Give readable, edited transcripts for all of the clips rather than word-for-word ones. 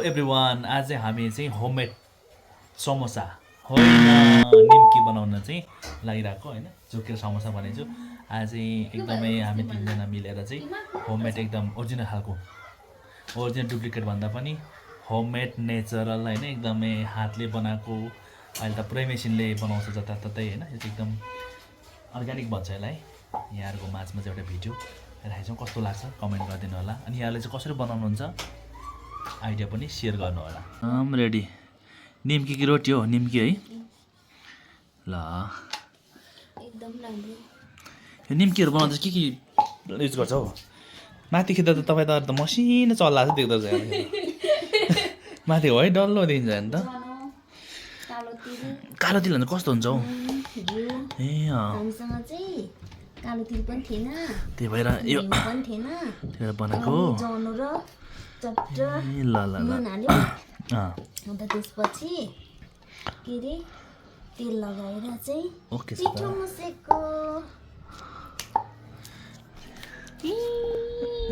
Everyone आज चाहिँ हामी चाहिँ होममेड समोसा होइन निम्की बनाउन चाहिँ लागिरहेको होइन झुकेर समोसा बनाइछु। आज चाहिँ एकदमै हामी तिनजना मिलेर चाहिँ होममेड एकदम ओरिजिनल खालको ओरिजिनल डुप्लिकेट भन्दा पनि होममेड नेचरल होइन एकदमै हातले बनाएको। अहिले त पुरै मेसिनले बनाउँछ जताततै होइन, यो चाहिँ एकदम अर्ग्यानिक भन्छ यसलाई। यहाँहरूको माझमा चाहिँ एउटा भिडियो राखेको छौँ, कस्तो लाग्छ कमेन्ट गरिदिनु होला। अनि यहाँले चाहिँ कसरी बनाउनुहुन्छ आइडिया पनि सेयर गर्नु होला। रेडी निम्की कि रोटी हो? निम्की है ल। एकदम राम्रो। यो निम्कीहरू बनाउँदा के युज गर्छ हौ? माथि खिच्दा त तपाईँ त मसिनो चल्ला जस्तो देख्दो रहेछ। माथि हो है डल्लो देखिन्छ नि त। कालो तिल भने कस्तो हुन्छ हौ? ए हामीसँग चाहिँ कालो तिल पनि थिएन, त्यही भएर यो पनि थिएन, त्यही बनाएको जनो र चट्ट ल ल ल नुन हाल्यो। अन्त त्यसपछि के अरे तेल लगाएर चाहिँ ओके पिठो मुसेको।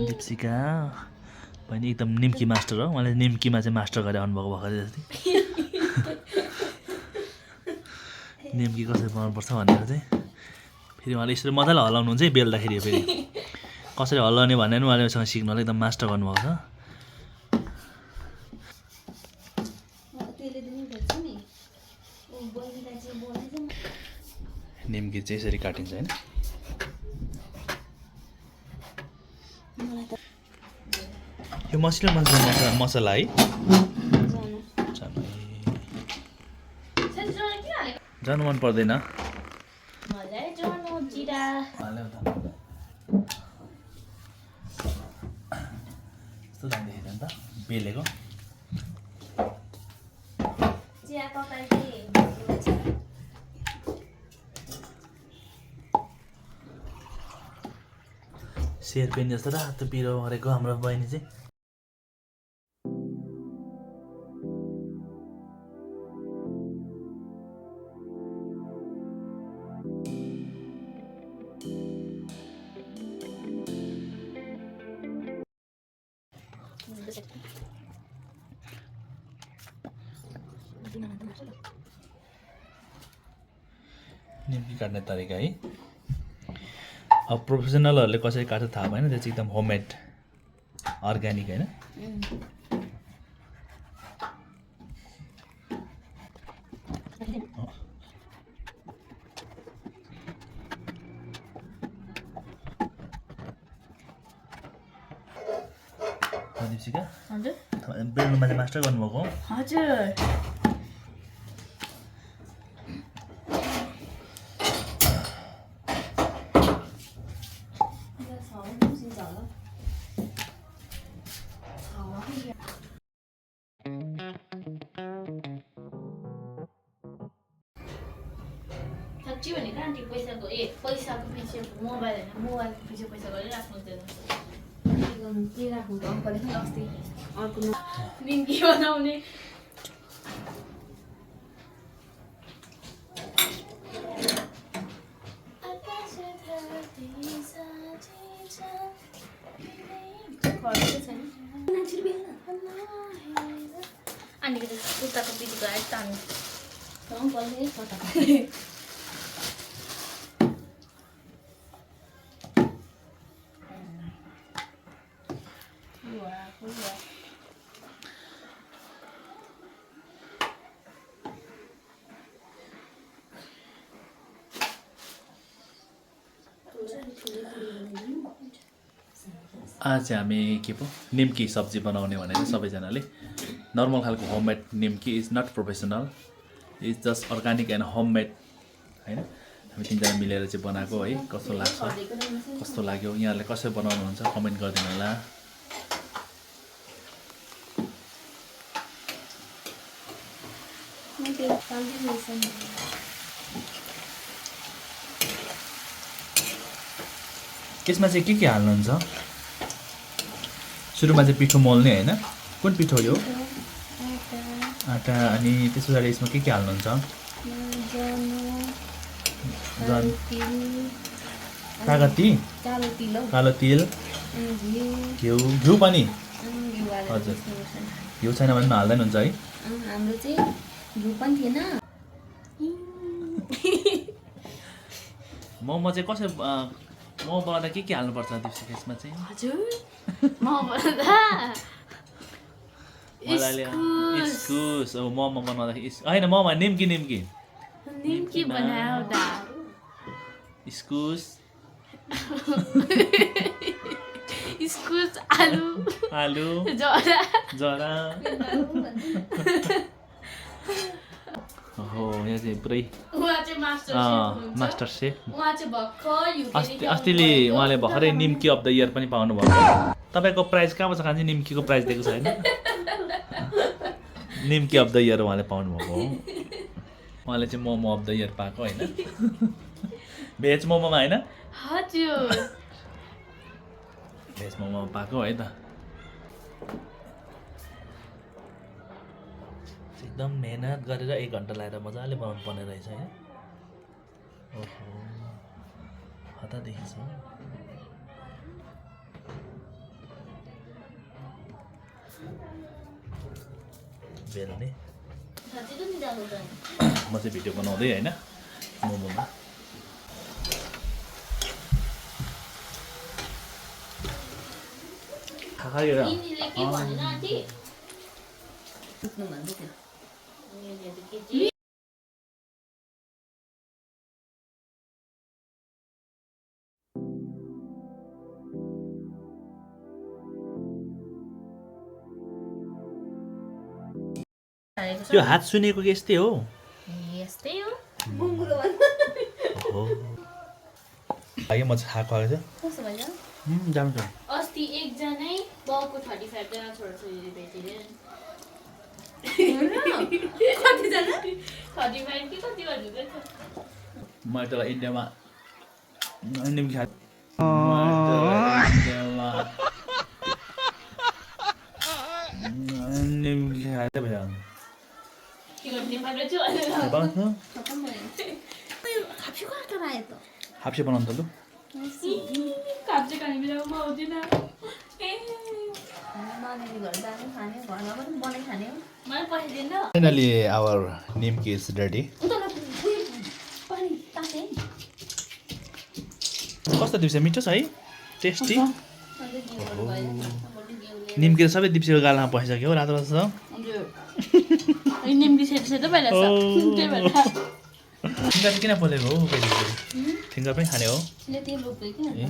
दीप्सिका बहिनी एकदम निम्की मास्टर हो। मलाई निम्कीमा चाहिँ मास्टर गरेर आउनुभएको भर्खरै जस्तै। निम्की कसरी बनाउनुपर्छ भनेर चाहिँ फेरि उहाँले यसरी मजाले हल्लाउनुहुन्छ है बेल्दाखेरि। फेरि कसरी हल्लाउने भनेर पनि उहाँले उसँग सिक्नु होला, एकदम मास्टर गर्नुभएको छ। निम्की चाहिँ यसरी काटिन्छ होइन। यो मसिनो मसला है जानु मन पर्दैन। यस्तो जाँदाखेरि अन्त बेलेको सेयर पेन जस्तो रातो पिरो गरेको हाम्रो बहिनी चाहिँ। निम्की काट्ने तरिका है अब प्रोफेसनलहरूले कसरी काट्छ थाहा भएन, त्यो चाहिँ एकदम होममेड अर्ग्यानिक होइन। दीप्सिका हजुर बेल्नुमा चाहिँ मास्टर गर्नुभएको हो? हजुर। साँच्ची भनेको आन्टी पैसाको पैसाको पछि मोबाइल होइन, मोबाइलको पछि पैसा गरेर राख्नु हुँदैन। के राख्नु त अङ्कलले अस्ति अर्को निम्की बनाउने आन्टीको त कुर्ताको पिटीको आएर तान्नु अङ्कलले कता आज चाहिँ हामी के पो निम्की सब्जी बनाउने भनेर सबैजनाले नर्मल खालको होममेड निम्की is not professional, is just organic and homemade होइन। हामी तिनजना मिलेर चाहिँ बनाएको है। कस्तो लाग्छ कस्तो लाग्यो यहाँहरूले कसरी बनाउनुहुन्छ कमेन्ट गरिदिनु होला। यसमा चाहिँ के हाल्नुहुन्छ? सुरुमा चाहिँ पिठो मोल्ने होइन, कुन पिठो यो? आटा। अनि त्यस पछाडि यसमा के हाल्नुहुन्छ? कालो तिल, घिउ पनि हजुर। घिउ छैन भने पनि हाल्दैन हुन्छ है हाम्रो चाहिँ घिउ पनि थिएन मोमो चाहिँ कसरी मोमो बनाउँदा के हाल्नुपर्छ त्यसमा चाहिँ हजुर म भन्दा मलाई इस्कुस अब मोमो बनाउँदाखेरि होइन मोमो निम्की निम्की बनायो दा इस्कुस इस्कुस आलु जरा हो यहाँ चाहिँ पुरै उहाँ चाहिँ मास्टर सेफ उहाँ चाहिँ भर्खर अस्तिले उहाँले भर्खरै निम्की अफ द इयर पनि पाउनुभयो तपाईँको प्राइज कहाँबाट खान्छ निम्कीको प्राइज दिएको छ होइन निम्की अफ द इयर उहाँले पाउनुभएको हो उहाँले चाहिँ मोमो अफ द इयर पाएको होइन भेज मोमोमा होइन हजुर भेज मोमोमा पाएको है त एकदम मेहनत गरेर 1 घन्टा लगाएर मजाले बनाउनु पर्ने रहेछ है ओहो हतादेखि छ बेल्ने म चाहिँ भिडियो बनाउँदै होइन मोमोमा त्यो हात सुनेको कि यस्तै हो यस्तै हो म चाहिँ खाएको छ कस्तो भयो जान्छ अस्ति एकजनै बाउको 35 जना छोराछोरीले भेटिदिए कतिजना 35 कि कति भन्नुहुँदैछ मैले त इन्डियामा निम्की खा निम्की खाँदै भयो हाप्से बनाउनु त लु finally our Nimki is ready कस्तो दिप्से मिठो छ है टेस्टी निम्की त सबै दिप्सेको गालामा पसिसक्यो रातो रातो छ ठिङ्गा चाहिँ किन पोलेको हो ठिङ्गा पनि खाने हो ए